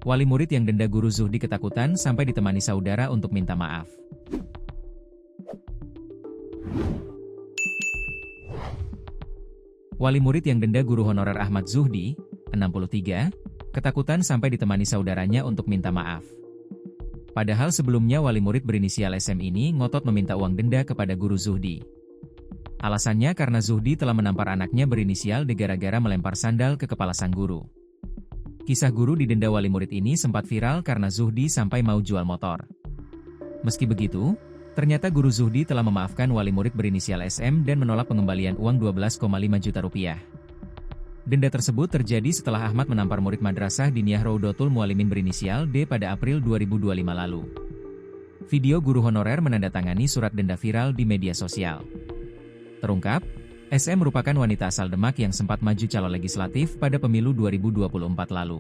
Wali murid yang denda guru Zuhdi ketakutan sampai ditemani saudara untuk minta maaf. Wali murid yang denda guru honorer Ahmad Zuhdi, 63, ketakutan sampai ditemani saudaranya untuk minta maaf. Padahal sebelumnya wali murid berinisial SM ini ngotot meminta uang denda kepada guru Zuhdi. Alasannya karena Zuhdi telah menampar anaknya berinisial D gara-gara melempar sandal ke kepala sang guru. Kisah guru didenda wali murid ini sempat viral karena Zuhdi sampai mau jual motor. Meski begitu, ternyata guru Zuhdi telah memaafkan wali murid berinisial SM dan menolak pengembalian uang 12,5 juta rupiah. Denda tersebut terjadi setelah Ahmad menampar murid madrasah Diniyah Raudatul Muallimin berinisial D pada April 2025 lalu. Video guru honorer menandatangani surat denda viral di media sosial. Terungkap, SM merupakan wanita asal Demak yang sempat maju calon legislatif pada pemilu 2024 lalu.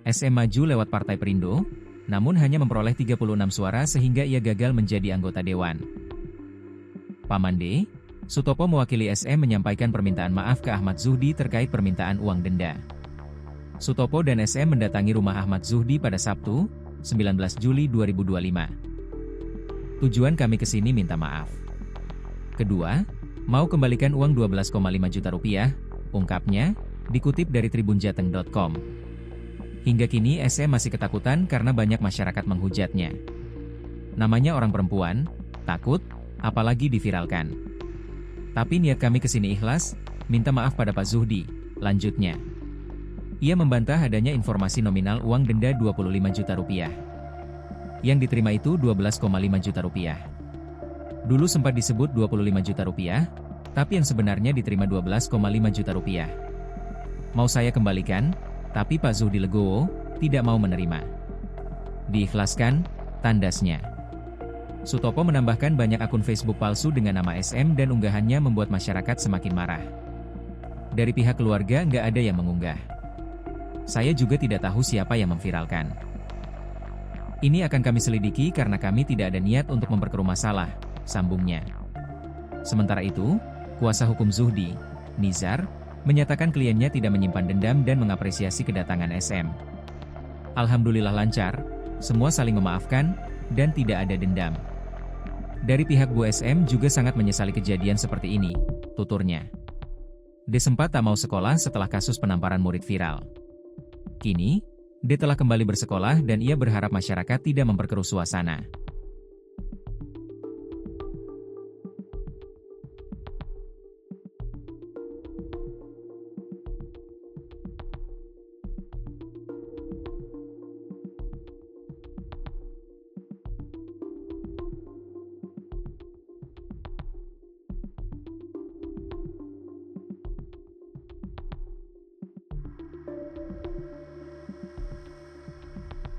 SM maju lewat Partai Perindo, namun hanya memperoleh 36 suara sehingga ia gagal menjadi anggota dewan. Paman D, Sutopo mewakili SM menyampaikan permintaan maaf ke Ahmad Zuhdi terkait permintaan uang denda. Sutopo dan SM mendatangi rumah Ahmad Zuhdi pada Sabtu, 19 Juli 2025. Tujuan kami ke sini minta maaf. Kedua, mau kembalikan uang 12,5 juta rupiah, ungkapnya, dikutip dari tribunjateng.com. Hingga kini SM masih ketakutan karena banyak masyarakat menghujatnya. Namanya orang perempuan, takut, apalagi diviralkan. Tapi niat kami kesini ikhlas, minta maaf pada Pak Zuhdi, lanjutnya. Ia membantah adanya informasi nominal uang denda 25 juta rupiah. Yang diterima itu 12,5 juta rupiah. Dulu sempat disebut 25 juta rupiah, tapi yang sebenarnya diterima 12,5 juta rupiah. Mau saya kembalikan, tapi Pak Zuhdi legowo, tidak mau menerima. Diikhlaskan, tandasnya. Sutopo menambahkan banyak akun Facebook palsu dengan nama SM dan unggahannya membuat masyarakat semakin marah. Dari pihak keluarga nggak ada yang mengunggah. Saya juga tidak tahu siapa yang memviralkan. Ini akan kami selidiki karena kami tidak ada niat untuk memperkeruh masalah, sambungnya. Sementara itu, kuasa hukum Zuhdi, Nizar, menyatakan kliennya tidak menyimpan dendam dan mengapresiasi kedatangan SM. Alhamdulillah lancar, semua saling memaafkan, dan tidak ada dendam. Dari pihak Bu SM juga sangat menyesali kejadian seperti ini, tuturnya. D sempat tak mau sekolah setelah kasus penamparan murid viral. Kini, D telah kembali bersekolah dan ia berharap masyarakat tidak memperkeruh suasana.